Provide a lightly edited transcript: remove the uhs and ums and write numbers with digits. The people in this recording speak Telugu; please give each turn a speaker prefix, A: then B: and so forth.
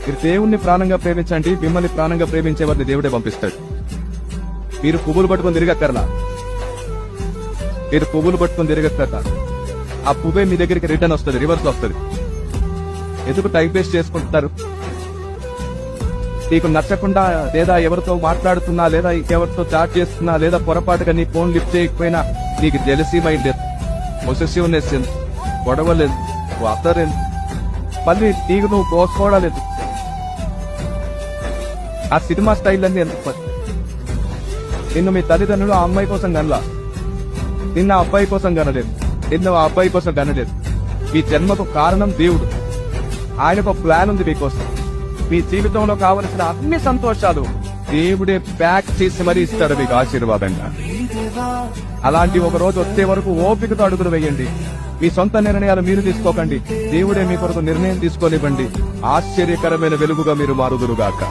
A: మీరు దేవుణ్ణి ప్రాణంగా ప్రేమించండి, మిమ్మల్ని ప్రాణంగా ప్రేమించే వారిని దేవుడే పంపిస్తాడు. మీరు పువ్వులు పట్టుకొని తిరగక్కర్లా, మీరు పువ్వులు పట్టుకొని తిరగక్కర్లా. ఆ పువ్వే మీ దగ్గరికి రిటర్న్ వస్తుంది, రివర్స్ వస్తుంది. ఎందుకు టైం వేస్ట్ చేసుకుంటున్నారు? నీకు నచ్చకుండా లేదా ఎవరితో మాట్లాడుతున్నా లేదా ఎవరితో చాట్ చేస్తున్నా లేదా పొరపాటుగా నీ ఫోన్ లిఫ్ట్ చేయకపోయినా నీకు జెలసీ మైండ్ లేదు, పొసెసివ్నెస్ లేదు, గొడవలేదు, వాతలేదు, మళ్ళీ నీకు నువ్వు కోసుకోవడాలేదు. ఆ సినిమా స్టైల్ అన్ని ఎందుకు? నిన్ను మీ తల్లిదండ్రులు ఆ అమ్మాయి కోసం కనలా, నిన్న ఆ అబ్బాయి కోసం కనలేదు, నిన్న ఆ అబ్బాయి కోసం కనలేదు. మీ జన్మకు కారణం దేవుడు. ఆయనకు ఒక ప్లాన్ ఉంది మీకోసం. మీ జీవితంలో కావలసిన అన్ని సంతోషాలు దేవుడే ప్యాక్ చేసి మరీ ఇస్తాడు మీకు ఆశీర్వాదంగా. అలాంటి ఒక రోజు వచ్చే వరకు ఓపికతో అడుగులు వేయండి. మీ సొంత నిర్ణయాలు మీరు తీసుకోకండి, దేవుడే మీ కొరకు నిర్ణయం తీసుకోనివ్వండి. ఆశ్చర్యకరమైన వెలుగుగా మీరు మారుదురుగాక.